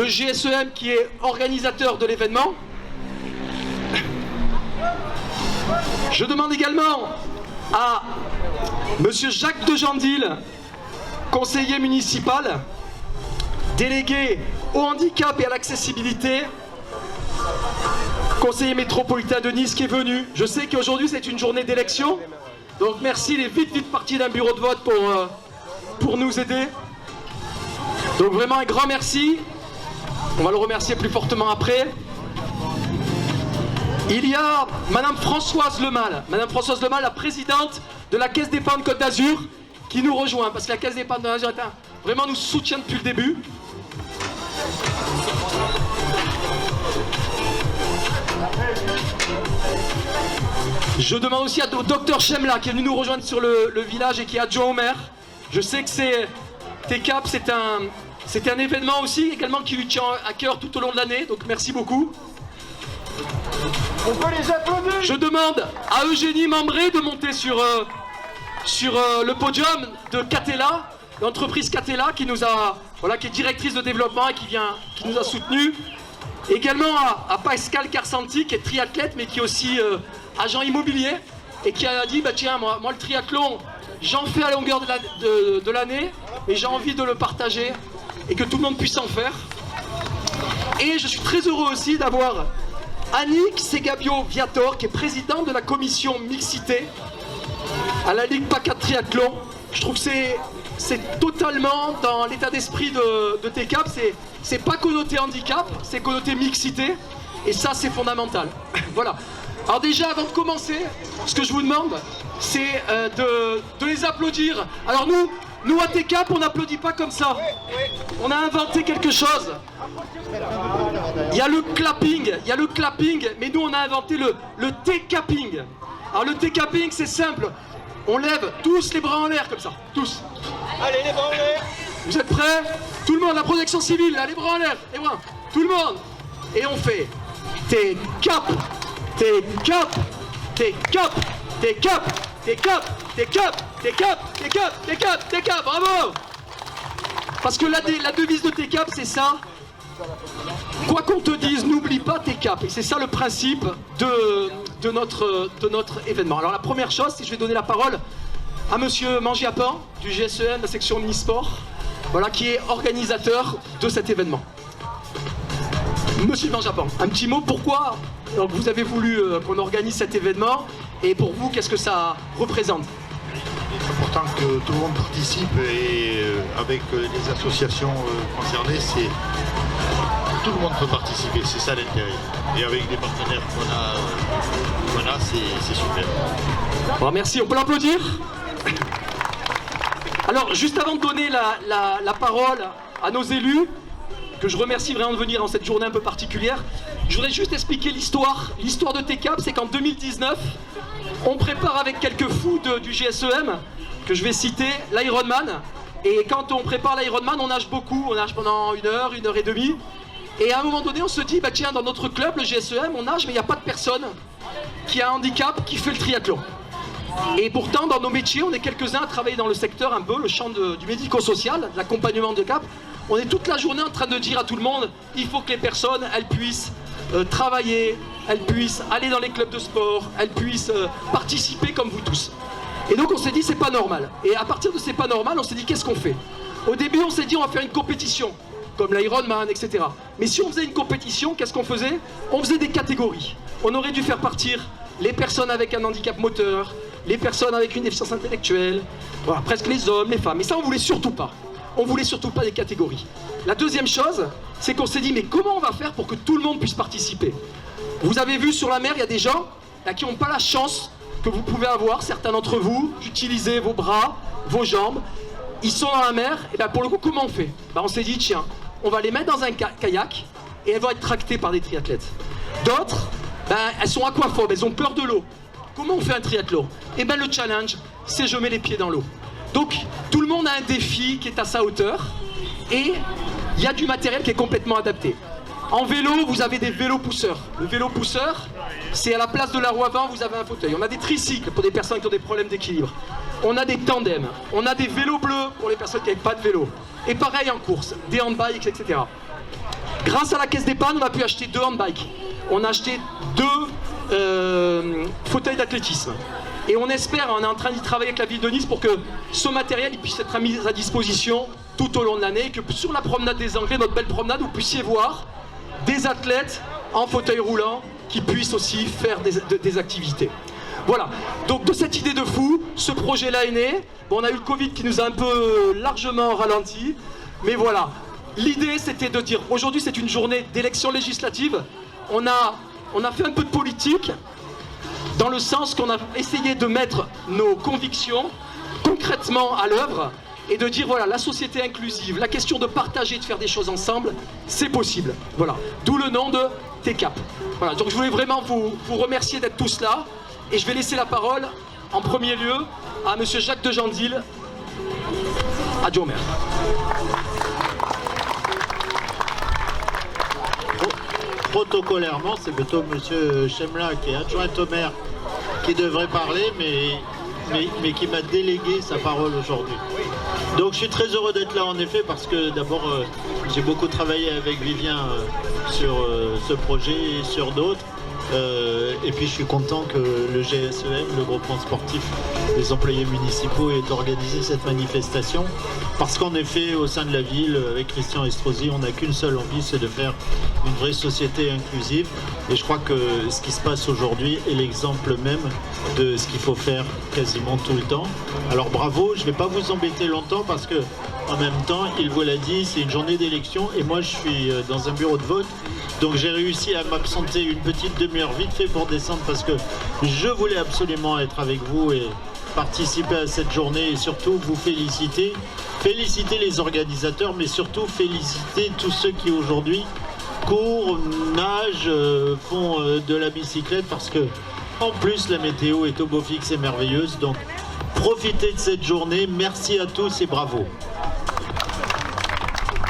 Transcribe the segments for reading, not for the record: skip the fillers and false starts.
le GSEM qui est organisateur de l'événement. Je demande également à Monsieur Jacques de Jandil, conseiller municipal, délégué au handicap et à l'accessibilité, conseiller métropolitain de Nice qui est venu. Je sais qu'aujourd'hui c'est une journée d'élection, donc merci, il est vite parti d'un bureau de vote pour nous aider. Donc vraiment un grand merci, on va le remercier plus fortement après. Il y a Madame Françoise Lemal, la présidente de la Caisse d'épargne Côte d'Azur, qui nous rejoint, parce que la Caisse d'épargne Côte d'Azur vraiment nous soutient depuis le début. Je demande aussi au docteur Chemla, qui est venu nous rejoindre sur le village et qui est adjoint au maire. Je sais que TCAP, c'est un événement aussi, également qui lui tient à cœur tout au long de l'année, donc merci beaucoup. On peut les applaudir. Je demande à Eugénie Membré de monter sur le podium de Catella, l'entreprise Catella qui nous a, qui est directrice de développement et qui nous a soutenus. Également à Pascal Carsanti qui est triathlète mais qui est aussi agent immobilier et qui a dit tiens moi le triathlon j'en fais à la longueur de l'année mais j'ai envie de le partager et que tout le monde puisse en faire. Et je suis très heureux aussi d'avoir Annick Segabio-Viator, qui est présidente de la commission mixité à la Ligue PACA Triathlon. Je trouve que c'est totalement dans l'état d'esprit de TCAP. C'est pas connoté handicap, c'est connoté mixité. Et ça, c'est fondamental. Voilà. Alors déjà, avant de commencer, ce que je vous demande, c'est de les applaudir. Alors nous à TCAP, on n'applaudit pas comme ça. On a inventé quelque chose. Il y a le clapping, mais nous on a inventé le T-capping. Alors le T-capping, c'est simple. On lève tous les bras en l'air comme ça, tous. Allez, les bras en l'air. Vous êtes prêts? Tout le monde, la protection civile, là, les bras en l'air, les bras. Tout le monde. Et on fait T-cap, T-cap, T-cap, T-cap, T-cap, T-cap, T-cap, T-cap, T-cap, T-cap, bravo! Parce que la devise de TCAP, c'est ça. Quoi qu'on te dise, n'oublie pas TCAP. Et c'est ça le principe de notre événement. Alors la première chose, c'est que je vais donner la parole à Monsieur Mangiapane du GSEM, la section Omnisport, qui est organisateur de cet événement. Monsieur Mangiapane, un petit mot, pourquoi donc, vous avez voulu qu'on organise cet événement et pour vous, qu'est-ce que ça représente? C'est important que tout le monde participe et avec les associations concernées, tout le monde peut participer, c'est ça l'intérêt. Et avec les partenaires qu'on a, c'est super. Bon, merci, on peut l'applaudir. Alors, juste avant de donner la parole à nos élus, que je remercie vraiment de venir en cette journée un peu particulière, je voudrais juste expliquer l'histoire. L'histoire de TCAP, c'est qu'en 2019, on prépare avec quelques fous du GSEM, que je vais citer, l'Ironman. Et quand on prépare l'Ironman, on nage beaucoup, on nage pendant 1 heure, 1 heure et demie. Et à un moment donné, on se dit, tiens, dans notre club, le GSEM, on nage, mais il n'y a pas de personne qui a un handicap qui fait le triathlon. Et pourtant, dans nos métiers, on est quelques-uns à travailler dans le secteur un peu, le champ du médico-social, de l'accompagnement de cap. On est toute la journée en train de dire à tout le monde, il faut que les personnes, elles puissent travailler, elles puissent aller dans les clubs de sport, elles puissent participer comme vous tous. Et donc on s'est dit, c'est pas normal. Et à partir de c'est pas normal, on s'est dit, qu'est-ce qu'on fait? Au début, on s'est dit, on va faire une compétition, comme l'Ironman, etc. Mais si on faisait une compétition, qu'est-ce qu'on faisait? On faisait des catégories. On aurait dû faire partir les personnes avec un handicap moteur, les personnes avec une déficience intellectuelle, presque les hommes, les femmes. Mais ça, on voulait surtout pas. On voulait surtout pas des catégories. La deuxième chose, c'est qu'on s'est dit, mais comment on va faire pour que tout le monde puisse participer? Vous avez vu sur la mer, il y a des gens qui n'ont pas la chance que vous pouvez avoir, certains d'entre vous, d'utiliser vos bras, vos jambes. Ils sont dans la mer, et pour le coup, comment on fait? On s'est dit, tiens, on va les mettre dans un kayak, et elles vont être tractées par des triathlètes. D'autres, elles sont aquaphobes, elles ont peur de l'eau. Comment on fait un triathlon? Le challenge, c'est je mets les pieds dans l'eau. Donc, tout le monde a un défi qui est à sa hauteur, et il y a du matériel qui est complètement adapté. En vélo, vous avez des vélos pousseurs. Le vélo pousseur, c'est à la place de la roue avant, vous avez un fauteuil. On a des tricycles pour des personnes qui ont des problèmes d'équilibre. On a des tandems. On a des vélos bleus pour les personnes qui n'avaient pas de vélo. Et pareil en course, des handbikes, etc. Grâce à la caisse d'épargne, on a pu acheter 2 handbikes. On a acheté 2 fauteuils d'athlétisme. Et on espère, on est en train d'y travailler avec la ville de Nice pour que ce matériel il puisse être mis à disposition tout au long de l'année. Et que sur la promenade des Anglais, notre belle promenade, vous puissiez voir des athlètes en fauteuil roulant qui puissent aussi faire des activités. Voilà, donc de cette idée de fou, ce projet-là est né. Bon, on a eu le Covid qui nous a un peu largement ralenti, mais voilà. L'idée, c'était de dire, aujourd'hui c'est une journée d'élection législative. On a fait un peu de politique, dans le sens qu'on a essayé de mettre nos convictions concrètement à l'œuvre, et de dire, voilà, la société inclusive, la question de partager, de faire des choses ensemble, c'est possible. Voilà, d'où le nom de TCAP. Voilà, donc je voulais vraiment vous remercier d'être tous là. Et je vais laisser la parole, en premier lieu, à M. Jacques de Jandil. Adieu au maire. Protocolairement, c'est plutôt M. Chemla, qui est adjoint au maire, qui devrait parler, mais qui m'a délégué sa parole aujourd'hui. Donc je suis très heureux d'être là en effet, parce que d'abord j'ai beaucoup travaillé avec Vivien sur ce projet et sur d'autres. Et puis je suis content que le GSEM, le groupement sportif des employés municipaux, ait organisé cette manifestation. Parce qu'en effet, au sein de la ville, avec Christian Estrosi, on n'a qu'une seule envie, c'est de faire une vraie société inclusive. Et je crois que ce qui se passe aujourd'hui est l'exemple même de ce qu'il faut faire quasiment tout le temps. Alors bravo, je ne vais pas vous embêter longtemps parce que en même temps, il vous l'a dit, c'est une journée d'élection et moi je suis dans un bureau de vote. Donc j'ai réussi à m'absenter une petite demi-heure vite fait pour descendre parce que je voulais absolument être avec vous et participer à cette journée et surtout vous féliciter. Féliciter les organisateurs, mais surtout féliciter tous ceux qui aujourd'hui courent, nagent, font de la bicyclette parce que en plus la météo est au beau fixe et merveilleuse. Donc profitez de cette journée. Merci à tous et bravo.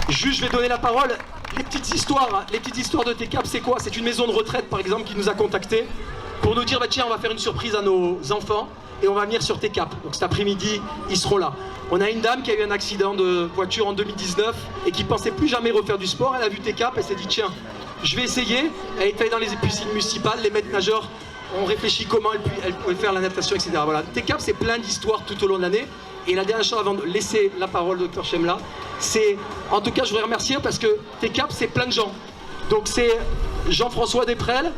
Juste, je vais donner la parole. Les petites histoires de TCAP, c'est quoi? C'est une maison de retraite, par exemple, qui nous a contactés pour nous dire, bah, tiens, on va faire une surprise à nos enfants et on va venir sur TCAP. Donc cet après-midi, ils seront là. On a une dame qui a eu un accident de voiture en 2019 et qui pensait plus jamais refaire du sport. Elle a vu TCAP, elle s'est dit, tiens, je vais essayer. Elle est allée dans les piscines municipales, les maîtres nageurs ont réfléchi comment elle pouvait faire la natation, etc. Voilà. TCAP, c'est plein d'histoires tout au long de l'année. Et la dernière chose avant de laisser la parole au Dr Chemla, c'est, en tout cas je voudrais remercier parce que TCAP c'est plein de gens. Donc c'est Jean-François Després,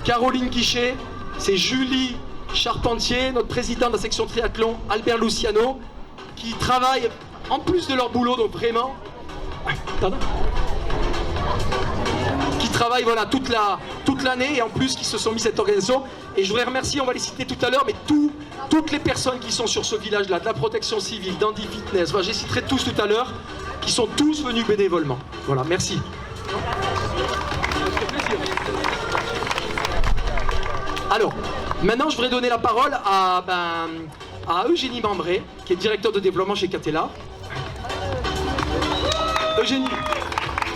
Caroline Guichet, c'est Julie Charpentier, notre président de la section triathlon, Albert Luciano, qui travaillent en plus de leur boulot, donc vraiment, qui travaillent voilà, toute l'année et en plus qui se sont mis cette organisation. Et je voudrais remercier, on va les citer tout à l'heure, mais toutes les personnes qui sont sur ce village-là, de la protection civile, d'Andy Fitness, voilà, je les citerai tous tout à l'heure, qui sont tous venus bénévolement. Voilà, merci. Alors, maintenant je voudrais donner la parole à Eugénie Mambré, qui est directeur de développement chez Catella. Eugénie.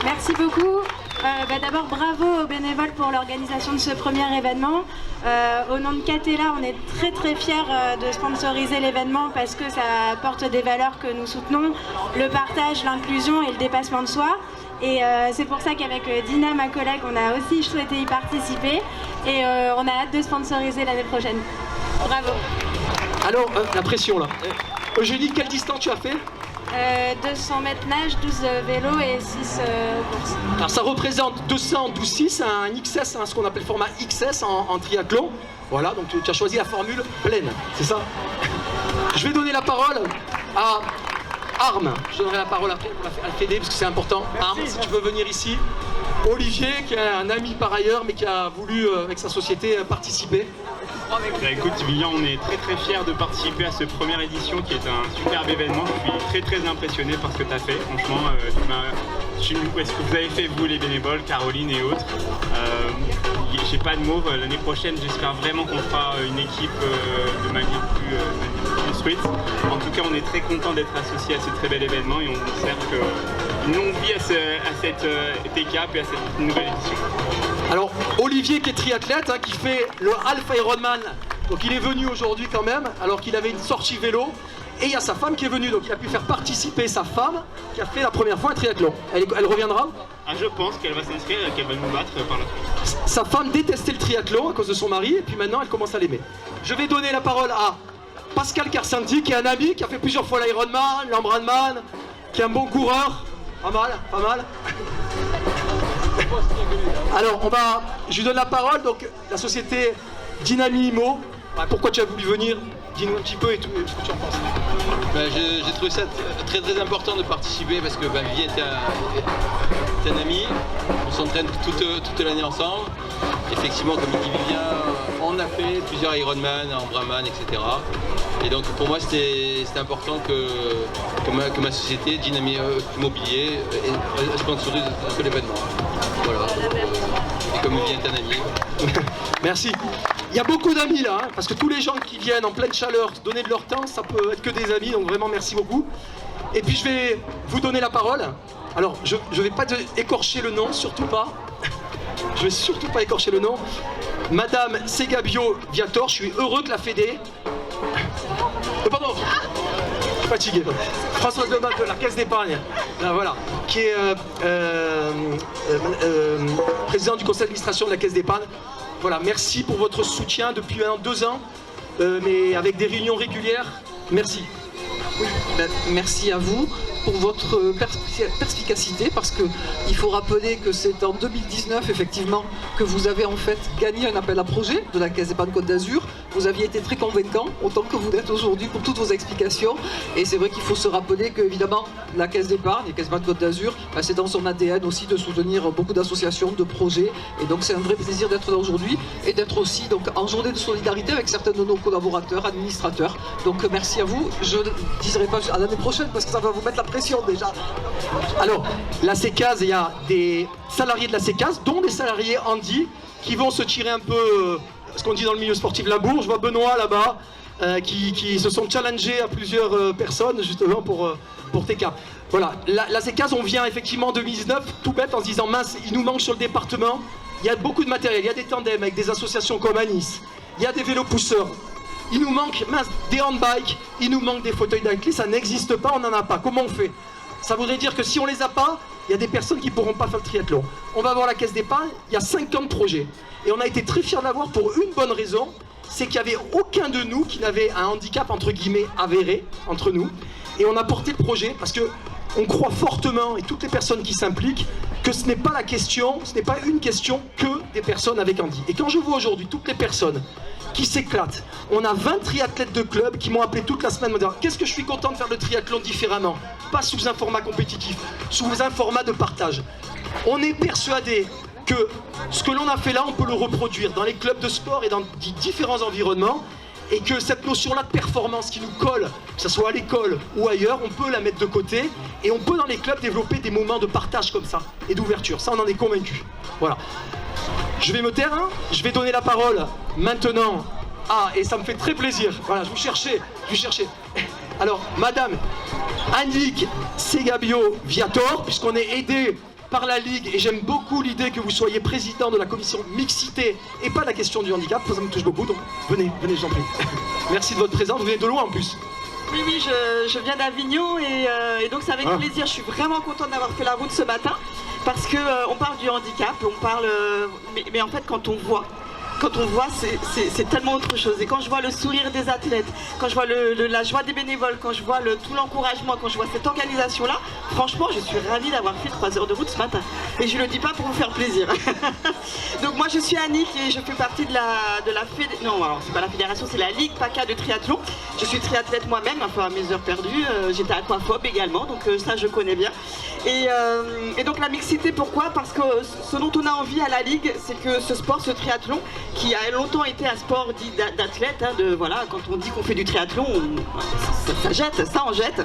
Merci beaucoup. D'abord, bravo aux bénévoles pour l'organisation de ce premier événement. Au nom de Catella, on est très très fiers de sponsoriser l'événement parce que ça porte des valeurs que nous soutenons, le partage, l'inclusion et le dépassement de soi. Et c'est pour ça qu'avec Dina, ma collègue, on a aussi souhaité y participer et on a hâte de sponsoriser l'année prochaine. Bravo. Alors, la pression là. Eugénie, quelle distance tu as fait ? 200 mètres nage, 12 vélos et 6 courses. Alors ça représente 200, 12, 6, un XS, ce qu'on appelle format XS en triathlon. Voilà, donc tu as choisi la formule pleine, c'est ça? Je vais donner la parole à Arme. Je donnerai la parole après pour la Fédé parce que c'est important. Arme, si tu veux venir ici. Olivier, qui est un ami par ailleurs, mais qui a voulu, avec sa société, participer. Bah écoute Vivian, on est très très fiers de participer à cette première édition qui est un superbe événement. Je suis très impressionné par ce que tu as fait. Franchement, ce que vous avez fait vous les bénévoles, Caroline et autres. J'ai pas de mots. L'année prochaine, j'espère vraiment qu'on fera une équipe de manière plus construite. En tout cas, on est très content d'être associé à ce très bel événement et on espère une longue vie à cette TCAP et à cette nouvelle édition. Alors, Olivier qui est triathlète, qui fait le Half Ironman, donc il est venu aujourd'hui quand même, alors qu'il avait une sortie vélo, Et il y a sa femme qui est venue, donc il a pu faire participer sa femme qui a fait la première fois un triathlon. Elle reviendra. Ah, je pense qu'elle va s'inscrire et qu'elle va nous battre par la suite. Sa femme détestait le triathlon à cause de son mari, et puis maintenant elle commence à l'aimer. Je vais donner la parole à Pascal Carsanti, qui est un ami, qui a fait plusieurs fois l'Ironman, l'Ambrandman, qui est un bon coureur. Pas mal, pas mal. Alors, je lui donne la parole, donc la société Dynami Imo. Pourquoi tu as voulu venir? Dis-nous un petit peu et tout ce que tu en penses. J'ai trouvé ça très très important de participer parce que Vie est un ami, on s'entraîne toute l'année ensemble. Effectivement, comme il dit Vivien, on a fait plusieurs Ironman, Ambrandman, etc. Et donc pour moi c'était important que ma société, Dynami Immobilier, sponsorise un peu l'événement. Voilà. Et comme Vivien est un ami. Merci. Il y a beaucoup d'amis là, hein, parce que tous les gens qui viennent en pleine chaleur donner de leur temps, ça peut être que des amis, donc vraiment merci beaucoup. Et puis je vais vous donner la parole. Alors je ne vais pas écorcher le nom, surtout pas. Je vais surtout pas écorcher le nom. Madame Segabio Viator, je suis heureux que la Fédé... pardon, je suis fatigué. Françoise Lemal de la Caisse d'épargne, voilà, qui est président du conseil d'administration de la Caisse d'épargne. Voilà, merci pour votre soutien depuis maintenant 2 ans, mais avec des réunions régulières. Merci. Oui, merci à vous pour votre perspicacité, parce qu'il faut rappeler que c'est en 2019 effectivement que vous avez en fait gagné un appel à projet de la Caisse d'épargne Côte d'Azur. Vous aviez été très convaincant, autant que vous l'êtes aujourd'hui, pour toutes vos explications. Et c'est vrai qu'il faut se rappeler que évidemment la Caisse d'épargne, la Caisse d'épargne Côte d'Azur, c'est dans son ADN aussi de soutenir beaucoup d'associations, de projets. Et donc c'est un vrai plaisir d'être là aujourd'hui et d'être aussi donc en journée de solidarité avec certains de nos collaborateurs, administrateurs. Donc merci à vous. Je ne dirai pas à l'année prochaine parce que ça va vous mettre la pression déjà. Alors, la CECAS, il y a des salariés de la CECAS, dont des salariés Andy, qui vont se tirer un peu, ce qu'on dit dans le milieu sportif, la bourre. Je vois Benoît là-bas, qui se sont challengés à plusieurs personnes, justement, pour TK. Voilà, la CECAS, on vient effectivement en 2019, tout bête, en se disant, mince, il nous manque sur le département, il y a beaucoup de matériel, il y a des tandems avec des associations comme Anis, il y a des vélos pousseurs. Il nous manque des handbikes, il nous manque des fauteuils d'inclus, ça n'existe pas, on n'en a pas. Comment on fait? Ça voudrait dire que si on les a pas, il y a des personnes qui ne pourront pas faire le triathlon. On va voir la Caisse d'épargne, il y a 50 projets. Et on a été très fiers de l'avoir pour une bonne raison, c'est qu'il n'y avait aucun de nous qui n'avait un handicap entre guillemets avéré entre nous. Et on a porté le projet parce que on croit fortement, et toutes les personnes qui s'impliquent, que ce n'est pas la question, ce n'est pas une question que des personnes avec handicap. Et quand je vois aujourd'hui toutes les personnes qui s'éclatent, on a 20 triathlètes de club qui m'ont appelé toute la semaine me dire qu'est-ce que je suis content de faire le triathlon différemment, pas sous un format compétitif, sous un format de partage. On est persuadé que ce que l'on a fait là, on peut le reproduire dans les clubs de sport et dans différents environnements. Et que cette notion-là de performance qui nous colle, que ce soit à l'école ou ailleurs, on peut la mettre de côté et on peut dans les clubs développer des moments de partage comme ça et d'ouverture. Ça, on en est convaincu. Voilà. Je vais me taire, hein. Je vais donner la parole maintenant. Ah, et ça me fait très plaisir. Voilà, je vous cherchais. Alors, Madame Annick Segabio Viator, puisqu'on est aidé par la Ligue, et j'aime beaucoup l'idée que vous soyez président de la commission mixité et pas la question du handicap, ça me touche beaucoup, donc venez, j'en prie. Merci de votre présence, vous venez de loin en plus. Oui, je viens d'Avignon et donc c'est avec plaisir, je suis vraiment contente d'avoir fait la route ce matin parce qu'on parle du handicap, on parle, mais en fait quand on voit, c'est tellement autre chose. Et quand je vois le sourire des athlètes, quand je vois la joie des bénévoles, quand je vois tout l'encouragement, quand je vois cette organisation-là, franchement, je suis ravie d'avoir fait 3 heures de route ce matin. Et je le dis pas pour vous faire plaisir. Donc moi, je suis Annick et je fais partie de la fédération. Non, alors c'est pas la fédération, c'est la Ligue PACA de triathlon. Je suis triathlète moi-même, enfin à mes heures perdues. J'étais aquaphobe également, donc ça je connais bien. Et donc la mixité, pourquoi? Parce que ce dont on a envie à la Ligue, c'est que ce sport, ce triathlon, qui a longtemps été un sport dit d'athlète, hein, voilà, quand on dit qu'on fait du triathlon, ça en jette.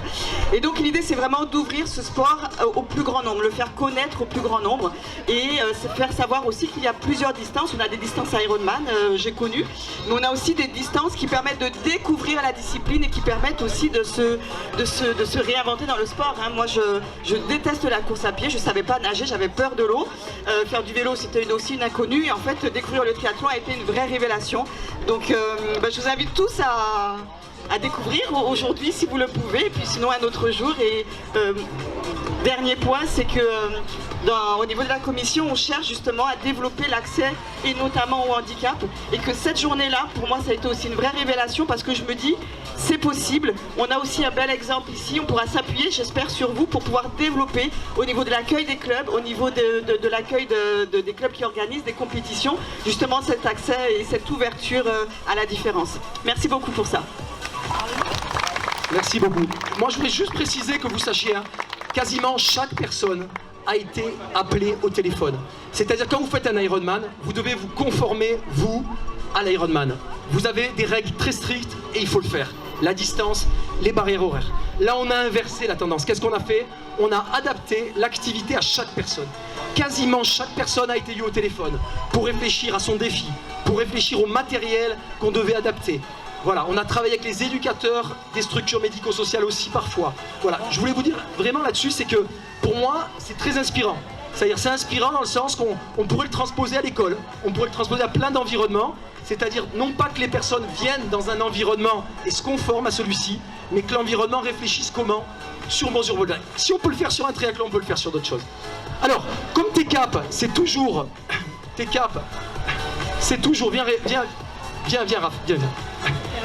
Et donc l'idée c'est vraiment d'ouvrir ce sport au plus grand nombre, le faire connaître au plus grand nombre et faire savoir aussi qu'il y a plusieurs distances. On a des distances Ironman, j'ai connu, mais on a aussi des distances qui permettent de découvrir la discipline et qui permettent aussi de se réinventer dans le sport. Hein. Moi je déteste la course à pied, je savais pas nager, j'avais peur de l'eau. Faire du vélo c'était aussi une inconnue et en fait découvrir le triathlon a été une vraie révélation. Donc je vous invite tous à découvrir aujourd'hui si vous le pouvez, et puis sinon un autre jour. Et dernier point, c'est que au niveau de la commission, on cherche justement à développer l'accès et notamment au handicap, et que cette journée-là, pour moi, ça a été aussi une vraie révélation parce que je me dis, c'est possible. On a aussi un bel exemple ici, on pourra s'appuyer, j'espère, sur vous pour pouvoir développer au niveau de l'accueil des clubs, au niveau de l'accueil des clubs qui organisent des compétitions, justement cet accès et cette ouverture à la différence. Merci beaucoup pour ça. Merci beaucoup. Moi, je voulais juste préciser que vous sachiez, hein, quasiment chaque personne a été appelée au téléphone. C'est-à-dire quand vous faites un Ironman, vous devez vous conformer, vous, à l'Ironman. Vous avez des règles très strictes et il faut le faire. La distance, les barrières horaires. Là, on a inversé la tendance. Qu'est-ce qu'on a fait? On a adapté l'activité à chaque personne. Quasiment chaque personne a été eue au téléphone pour réfléchir à son défi, pour réfléchir au matériel qu'on devait adapter. Voilà, on a travaillé avec les éducateurs des structures médico-sociales aussi parfois. Voilà, je voulais vous dire vraiment là-dessus, c'est que pour moi, c'est très inspirant. C'est-à-dire, c'est inspirant dans le sens qu'on pourrait le transposer à l'école, on pourrait le transposer à plein d'environnements. C'est-à-dire, non pas que les personnes viennent dans un environnement et se conforment à celui-ci, mais que l'environnement réfléchisse comment sur mesure. Si on peut le faire sur un triathlon, on peut le faire sur d'autres choses. Alors, comme TCAP, c'est toujours... TCAP, c'est toujours... Viens, Raph, viens.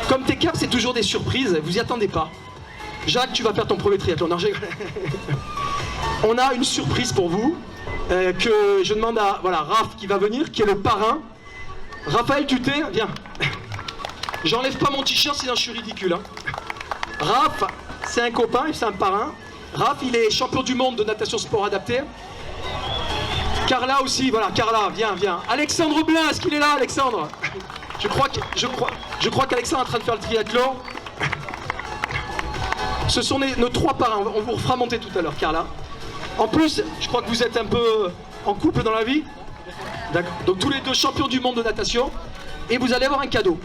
Comme TCAP, c'est toujours des surprises, vous y attendez pas. Jacques, tu vas faire ton premier triathlon. Non, on a une surprise pour vous, que je demande à Raph qui va venir, qui est le parrain. Raphaël, tu t'es... Viens. J'enlève pas mon t-shirt, sinon je suis ridicule. Hein. Raph, c'est un copain, c'est un parrain. Raph, il est champion du monde de natation sport adapté. Carla aussi, voilà, Carla, viens. Alexandre Blin, est-ce qu'il est là, Alexandre? Je crois qu'Alexandre est en train de faire le triathlon. Ce sont nos trois parrains, on vous refera monter tout à l'heure, Carla. En plus, je crois que vous êtes un peu en couple dans la vie. D'accord. Donc tous les deux champions du monde de natation. Et vous allez avoir un cadeau.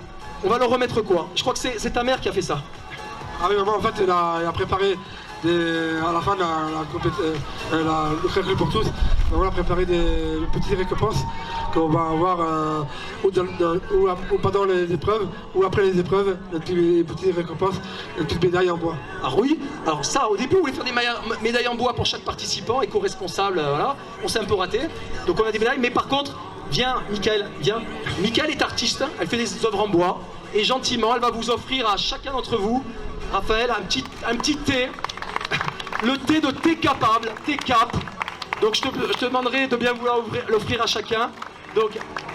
On va leur remettre quoi? Je crois que c'est ta mère qui a fait ça. Ah oui, en fait, elle a préparé à la fin de le Crèverie pour tous. On a préparé des petites récompenses qu'on va avoir ou pendant les épreuves ou après les épreuves, des petites récompenses, des petites médailles en bois. Ah oui, alors ça, au début, on voulait faire des médailles en bois pour chaque participant, éco-responsable, voilà. On s'est un peu raté, donc on a des médailles, mais par contre, viens, Michael, viens. Michael est artiste, elle fait des œuvres en bois, et gentiment, elle va vous offrir à chacun d'entre vous, Raphaël, un petit thé, le thé de Thé Capable, Thé Cap. Donc je te demanderai de bien vouloir l'offrir à chacun. Donc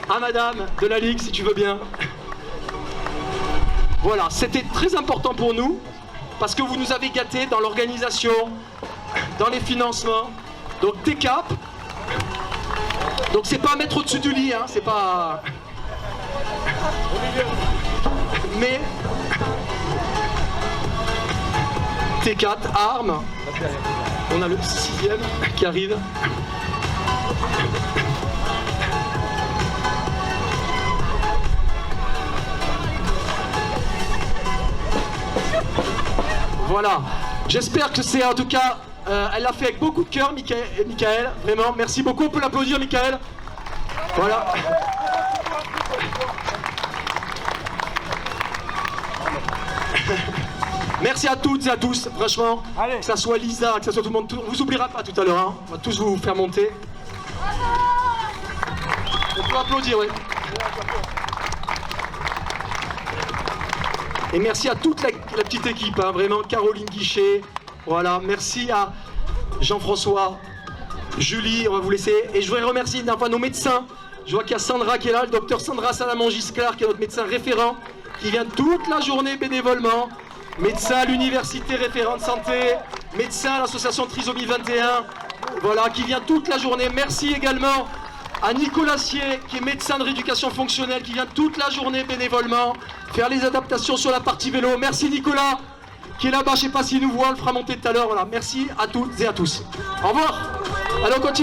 à madame de la Ligue, si tu veux bien. Voilà, c'était très important pour nous, parce que vous nous avez gâtés dans l'organisation, dans les financements. Donc Thé Cap. Donc c'est pas à mettre au-dessus du lit, hein, c'est pas... Mais... T4, armes. On a le 6e qui arrive. Voilà. J'espère que c'est en tout cas... elle l'a fait avec beaucoup de cœur, Michael. Vraiment, merci beaucoup. On peut l'applaudir, Michael. Voilà. Merci à toutes et à tous, franchement. Allez. Que ça soit Lisa, que ça soit tout le monde. On vous oubliera pas tout à l'heure, hein. On va tous vous faire monter. On peut applaudir, oui. Et merci à toute la petite équipe, hein, vraiment. Caroline Guichet, voilà. Merci à Jean-François, Julie, on va vous laisser. Et je voudrais remercier d'un fois nos médecins. Je vois qu'il y a Sandra qui est là, le docteur Sandra Salamon-Giscard, qui est notre médecin référent, qui vient toute la journée bénévolement. Médecin à l'université référent de santé, médecin à l'association Trisomie 21, voilà, qui vient toute la journée. Merci également à Nicolas Sier, qui est médecin de rééducation fonctionnelle, qui vient toute la journée bénévolement faire les adaptations sur la partie vélo. Merci Nicolas, qui est là-bas, je ne sais pas s'il nous voit, on le fera monter tout à l'heure. Voilà. Merci à toutes et à tous. Au revoir. Allez, on continue.